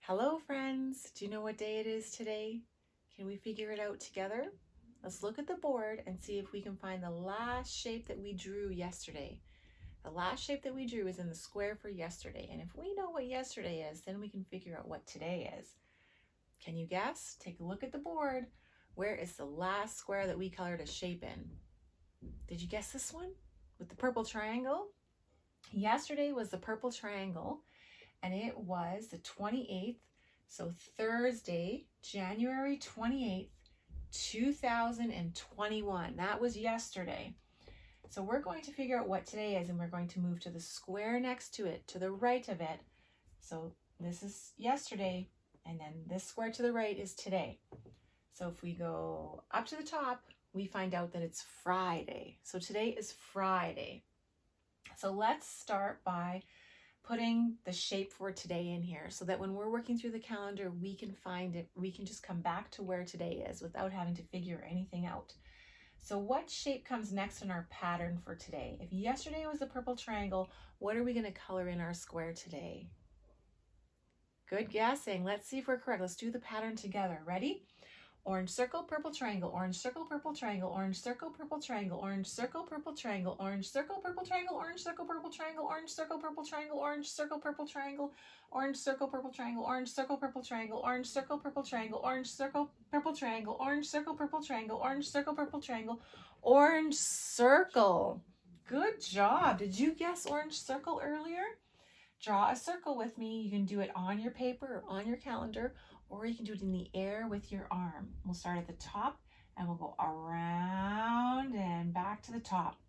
Hello friends, do you know what day it is today? Can we figure it out together? Let's look at the board and see if we can find the last shape that we drew yesterday. The last shape that we drew is in the square for yesterday, and if we know what yesterday is, then we can figure out what today is. Can you guess? Take a look at the board. Where is the last square that we colored a shape in? Did you guess this one? With the purple triangle? Yesterday was the purple triangle, and it was the 28th, so Thursday, January 28th, 2021. That was yesterday. So we're going to figure out what today is, and we're going to move to the square next to it, to the right of it. So this is yesterday, and then this square to the right is today. So if we go up to the top, we find out that it's Friday. So today is Friday. So let's start by putting the shape for today in here so that when we're working through the calendar, we can find it. We can just come back to where today is without having to figure anything out. So what shape comes next in our pattern for today? If yesterday was the purple triangle, what are we going to color in our square today? Good guessing. Let's see if we're correct. Let's do the pattern together. Ready? Orange circle, purple triangle, orange circle, purple triangle, orange circle, purple triangle, orange circle, purple triangle, orange circle, purple triangle, orange circle, purple triangle, orange circle, purple triangle, orange circle, purple triangle, orange circle, purple triangle, orange circle, purple triangle, orange circle, purple triangle, orange circle, purple triangle, orange circle, purple triangle, orange circle, purple triangle, orange circle. Good job. Did you guess orange circle earlier? Draw a circle with me. You can do it on your paper or on your calendar, or you can do it in the air with your arm. We'll start at the top and we'll go around and back to the top.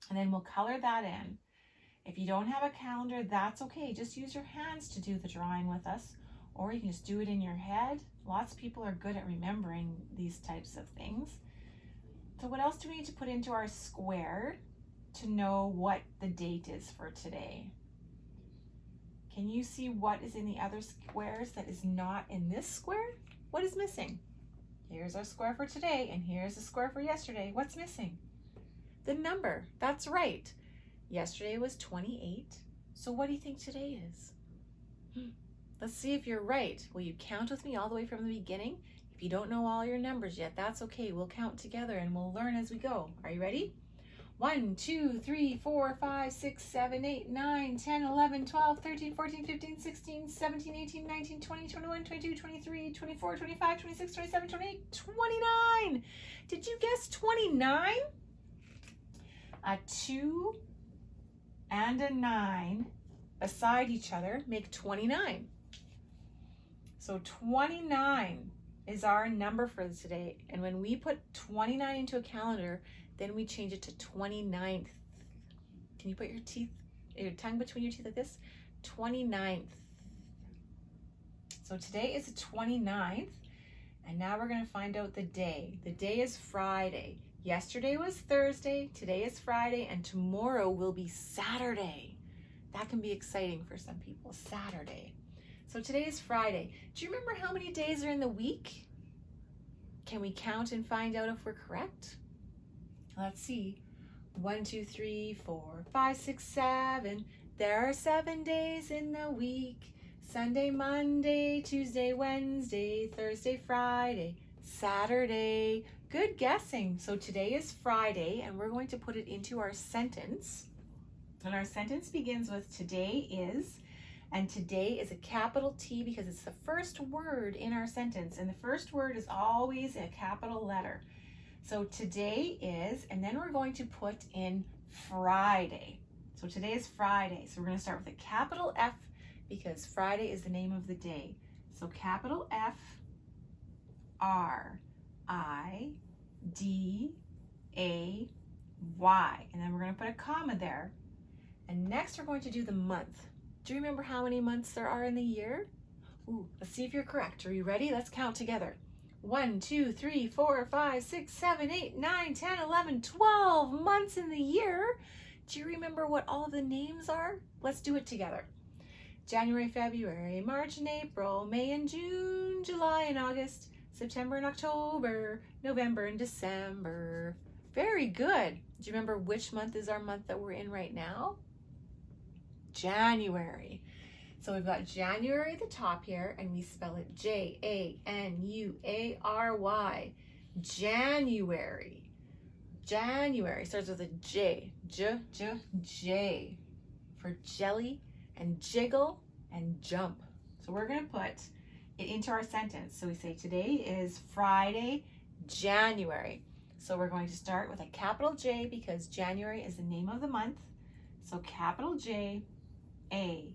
And then we'll color that in. If you don't have a calendar, that's okay. Just use your hands to do the drawing with us, or you can just do it in your head. Lots of people are good at remembering these types of things. So what else do we need to put into our square to know what the date is for today? Can you see what is in the other squares that is not in this square? What is missing? Here's our square for today, and here's the square for yesterday. What's missing? The number. That's right. Yesterday was 28. So what do you think today is? Let's see if you're right. Will you count with me all the way from the beginning? If you don't know all your numbers yet, that's okay. We'll count together and we'll learn as we go. Are you ready? 1, 2, 3, 4, 5, 6, 7, 8, 9, 10, 11, 12, 13, 14, 15, 16, 17, 18, 19, 20, 21, 22, 23, 24, 25, 26, 27, 28, 29. Did you guess 29? A 2 and a 9 beside each other make 29. So 29 is our number for today. And when we put 29 into a calendar, then we change it to 29th. Can you put your tongue between your teeth like this? 29th. So today is the 29th, and now we're going to find out the day. The day is Friday. Yesterday was Thursday, today is Friday, and tomorrow will be Saturday. That can be exciting for some people, Saturday. So today is Friday. Do you remember how many days are in the week? Can we count and find out if we're correct? Let's see. 1, 2, 3, 4, 5, 6, 7. There are 7 days in the week. Sunday, Monday, Tuesday, Wednesday, Thursday, Friday, Saturday. Good guessing. So today is Friday, and we're going to put it into our sentence. And our sentence begins with today is, and today is a capital T because it's the first word in our sentence. And the first word is always a capital letter. So today is, and then we're going to put in Friday. So today is Friday. So we're going to start with a capital F because Friday is the name of the day. So capital F, R, I, D, A, Y. And then we're going to put a comma there. And next we're going to do the month. Do you remember how many months there are in the year? Ooh, let's see if you're correct. Are you ready? Let's count together. 1, 2, 3, 4, 5, 6, 7, 8, 9, 10, 11, 12 months in the year. Do you remember what all of the names are? Let's do it together. January, February, March and April, May and June, July and August, September and October, November and December. Very good. Do you remember which month is our month that we're in right now? January. So we've got January at the top here, and we spell it January. January. January starts with a J. J for jelly and jiggle and jump. So we're going to put it into our sentence. So we say today is Friday, January. So we're going to start with a capital J because January is the name of the month. So capital J, January.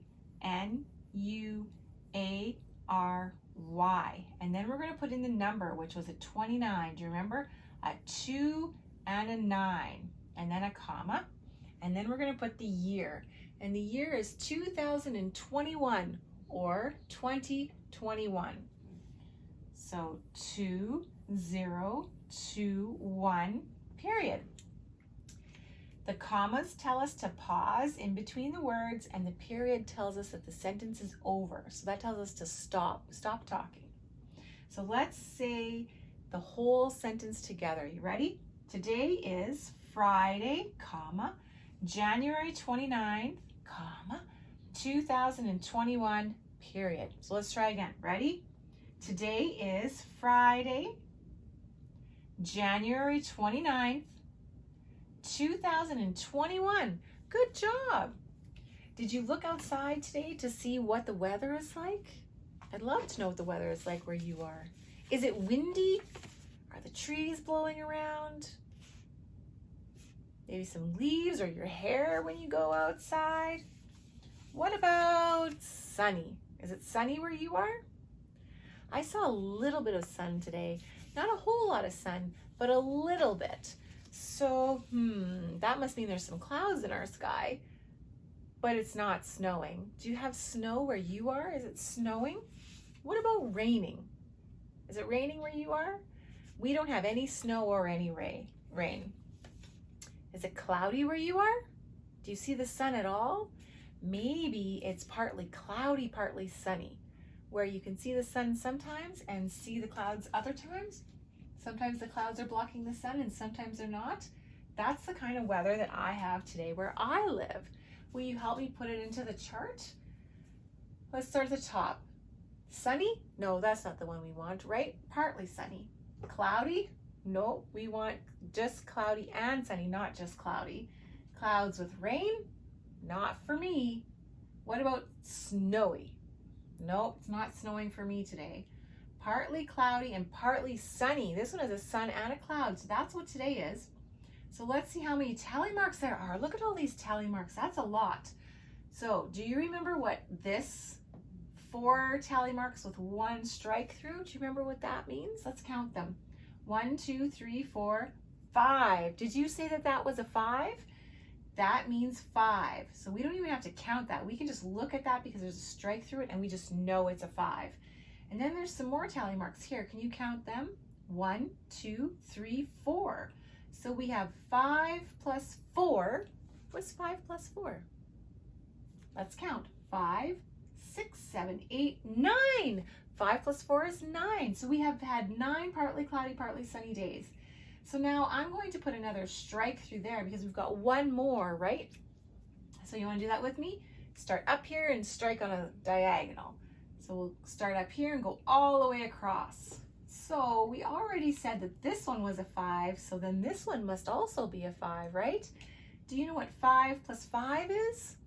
And then we're going to put in the number, which was a 29. Do you remember? A 2 and a 9. And then a comma. And then we're going to put the year. And the year is 2021 or 2021. So 2021, period. The commas tell us to pause in between the words, and the period tells us that the sentence is over. So that tells us to stop talking. So let's say the whole sentence together. You ready? Today is Friday, comma, January 29th, comma, 2021, period. So let's try again. Ready? Today is Friday, January 29th, 2021. Good job. Did you look outside today to see what the weather is like? I'd love to know what the weather is like where you are. Is it windy? Are the trees blowing around? Maybe some leaves or your hair when you go outside? What about sunny? Is it sunny where you are? I saw a little bit of sun today. Not a whole lot of sun, but a little bit. So, that must mean there's some clouds in our sky, but it's not snowing. Do you have snow where you are? Is it snowing? What about raining? Is it raining where you are? We don't have any snow or any rain. Is it cloudy where you are? Do you see the sun at all? Maybe it's partly cloudy, partly sunny, where you can see the sun sometimes and see the clouds other times. Sometimes the clouds are blocking the sun and sometimes they're not. That's the kind of weather that I have today where I live. Will you help me put it into the chart? Let's start at the top. Sunny? No, that's not the one we want, right? Partly sunny. Cloudy? No, we want just cloudy and sunny, not just cloudy. Clouds with rain? Not for me. What about snowy? Nope, it's not snowing for me today. Partly cloudy and partly sunny. This one has a sun and a cloud, so that's what today is. So let's see how many tally marks there are. Look at all these tally marks. That's a lot. So do you remember what this 4 tally marks with 1 strike through? Do you remember what that means? Let's count them. 1, 2, 3, 4, 5. Did you say that that was a 5? That means 5. So we don't even have to count that. We can just look at that because there's a strike through it and we just know it's a 5. And then there's some more tally marks here. Can you count them? 1, 2, 3, 4. So we have 5 plus 4. What's 5 plus 4? Let's count. 5, 6, 7, 8, 9. 5 plus 4 is 9. So we have had 9 partly cloudy, partly sunny days. So now I'm going to put another strike through there because we've got one more, right? So you want to do that with me? Start up here and strike on a diagonal. So we'll start up here and go all the way across. So we already said that this one was a 5, so then this one must also be a 5, right? Do you know what 5 plus 5 is?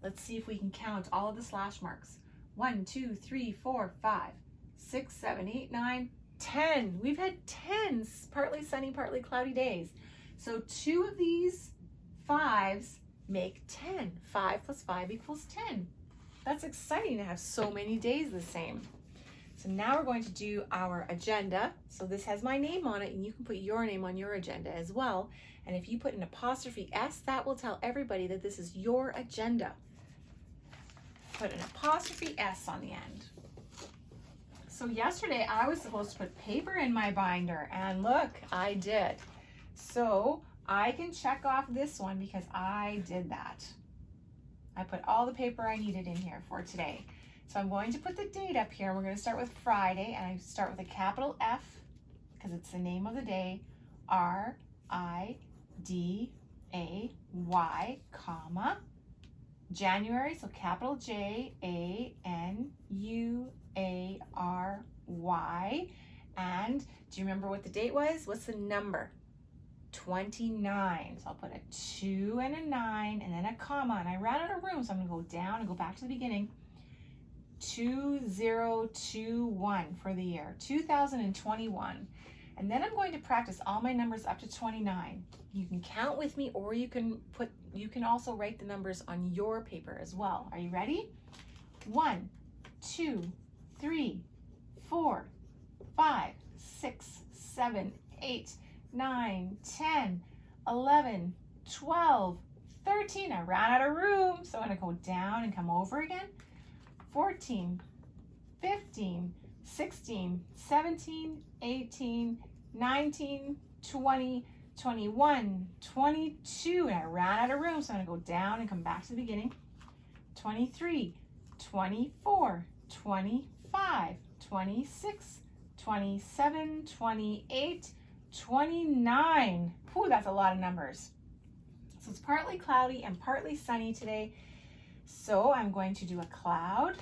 Let's see if we can count all of the slash marks. 1, 2, 3, 4, 5, 6, 7, 8, 9, 10. We've had 10 partly sunny, partly cloudy days. So 2 of these 5s make 10. 5 plus 5 equals 10. That's exciting to have so many days the same. So now we're going to do our agenda. So this has my name on it and you can put your name on your agenda as well. And if you put an apostrophe S, that will tell everybody that this is your agenda. Put an apostrophe S on the end. So yesterday I was supposed to put paper in my binder and look, I did. So I can check off this one because I did that. I put all the paper I needed in here for today. So I'm going to put the date up here. We're going to start with Friday, and I start with a capital F because it's the name of the day, R-I-D-A-Y, comma, January, so capital January. And do you remember what the date was? What's the number? 29. So I'll put a 2 and a 9 and then a comma. And I ran out of room, so I'm going to go down and go back to the beginning. 2021 for the year, 2021. And then I'm going to practice all my numbers up to 29. You can count with me, or you can also write the numbers on your paper as well. Are you ready? 1, 2, 3, 4, 5, 6, 7, 8, 9, 10, 11, 12, 13. I ran out of room, so I'm going to go down and come over again. 14, 15, 16, 17, 18, 19, 20, 21, 22, and I ran out of room, so I'm going to go down and come back to the beginning. 23, 24, 25, 26, 27, 28, 29. Whew, that's a lot of numbers. So it's partly cloudy and partly sunny today. So I'm going to do a cloud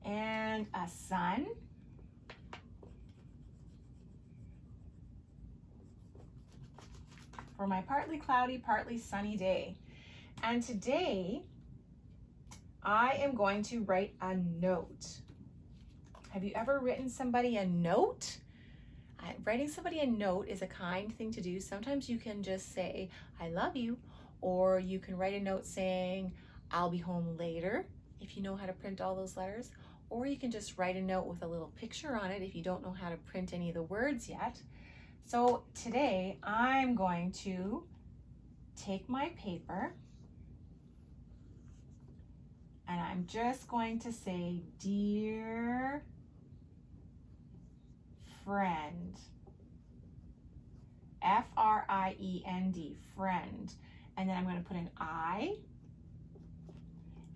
and a sun. For my partly cloudy, partly sunny day. And today I am going to write a note. Have you ever written somebody a note? Writing somebody a note is a kind thing to do. Sometimes you can just say, I love you, or you can write a note saying, I'll be home later, if you know how to print all those letters, or you can just write a note with a little picture on it if you don't know how to print any of the words yet. So today I'm going to take my paper and I'm just going to say, dear friend, F-R-I-E-N-D, friend. And then I'm going to put an I,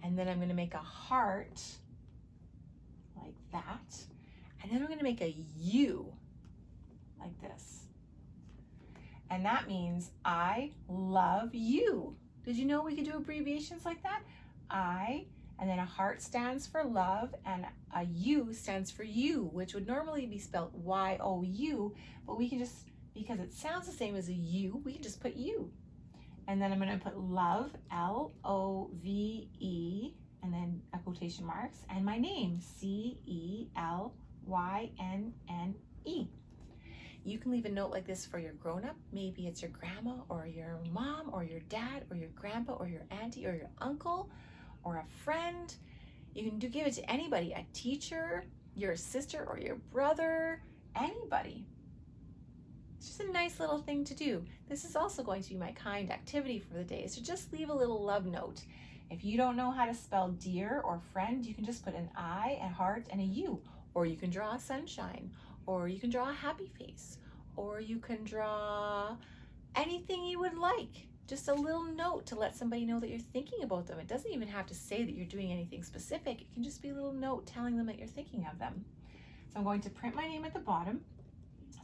and then I'm going to make a heart like that. And then I'm going to make a U like this. And that means I love you. Did you know we could do abbreviations like that? I, and then a heart stands for love, and a U stands for you, which would normally be spelled Y-O-U, but we can just, because it sounds the same as a U, we can just put U. And then I'm going to put love, L-O-V-E, and then a quotation marks, and my name, C-E-L-Y-N-N-E. You can leave a note like this for your grown-up. Maybe it's your grandma or your mom or your dad or your grandpa or your auntie or your uncle or a friend. You can give it to anybody, a teacher, your sister or your brother, anybody. It's just a nice little thing to do. This is also going to be my kind activity for the day, so just leave a little love note. If you don't know how to spell dear or friend, you can just put an I, a heart, and a U, or you can draw a sunshine, or you can draw a happy face, or you can draw anything you would like. Just a little note to let somebody know that you're thinking about them. It doesn't even have to say that you're doing anything specific. It can just be a little note telling them that you're thinking of them. So I'm going to print my name at the bottom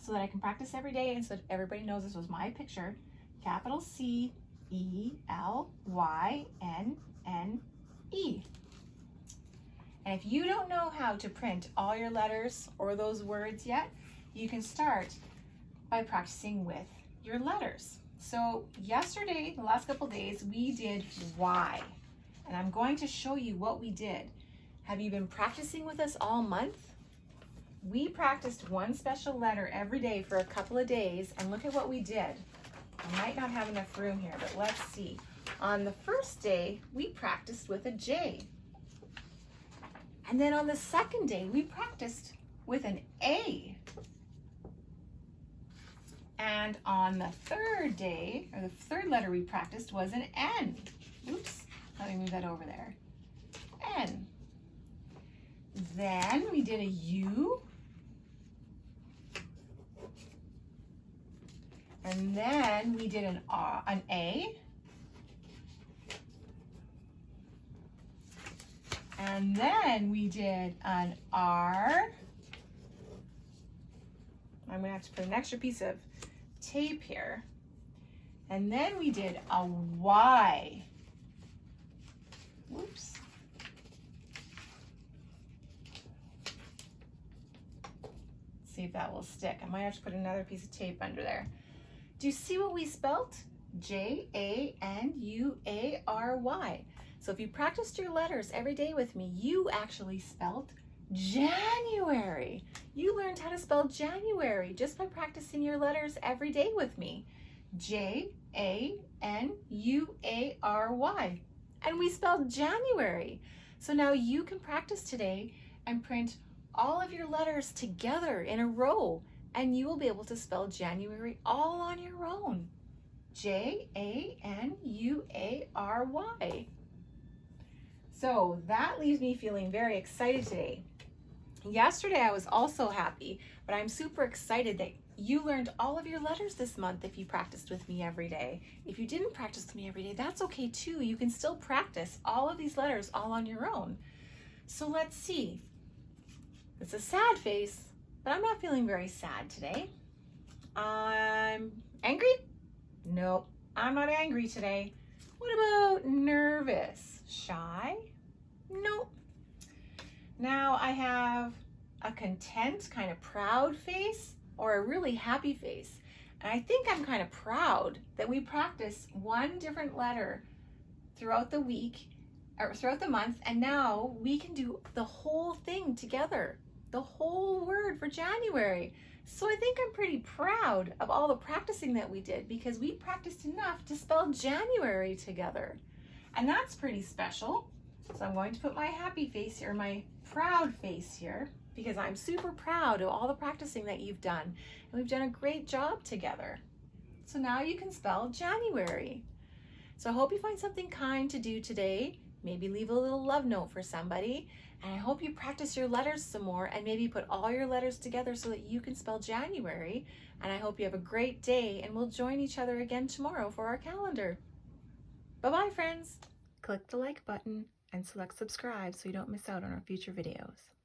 so that I can practice every day and so that everybody knows this was my picture. Capital C-E-L-Y-N-N-E. And if you don't know how to print all your letters or those words yet, you can start by practicing with your letters. So yesterday, the last couple days, we did Y. And I'm going to show you what we did. Have you been practicing with us all month? We practiced one special letter every day for a couple of days, and look at what we did. I might not have enough room here, but let's see. On the first day, we practiced with a J. And then on the second day, we practiced with an A. And on the third day, or the third letter we practiced was an N. Oops, let me move that over there. N. Then we did a U. And then we did an A. And then we did an R. I'm gonna have to put an extra piece of tape here. And then we did a Y. Whoops. See if that will stick. I might have to put another piece of tape under there. Do you see what we spelt? January. So if you practiced your letters every day with me, you actually spelled January. You learned how to spell January just by practicing your letters every day with me. January. And we spelled January. So now you can practice today and print all of your letters together in a row, and you will be able to spell January all on your own. January. So that leaves me feeling very excited today. Yesterday I was also happy, but I'm super excited that you learned all of your letters this month if you practiced with me every day. If you didn't practice with me every day, that's okay too. You can still practice all of these letters all on your own. So let's see. It's a sad face, but I'm not feeling very sad today. I'm angry? Nope, I'm not angry today. What about nervous? Shy? Nope. Now I have a content, kind of proud face or a really happy face. And I think I'm kind of proud that we practiced one different letter throughout the week or throughout the month, and now we can do the whole thing together, the whole word for January. So I think I'm pretty proud of all the practicing that we did because we practiced enough to spell January together. And that's pretty special. So I'm going to put my happy face here, my proud face here, because I'm super proud of all the practicing that you've done. And we've done a great job together. So now you can spell January. So I hope you find something kind to do today. Maybe leave a little love note for somebody. And I hope you practice your letters some more and maybe put all your letters together so that you can spell January. And I hope you have a great day, and we'll join each other again tomorrow for our calendar. Bye-bye, friends. Click the like button and select subscribe so you don't miss out on our future videos.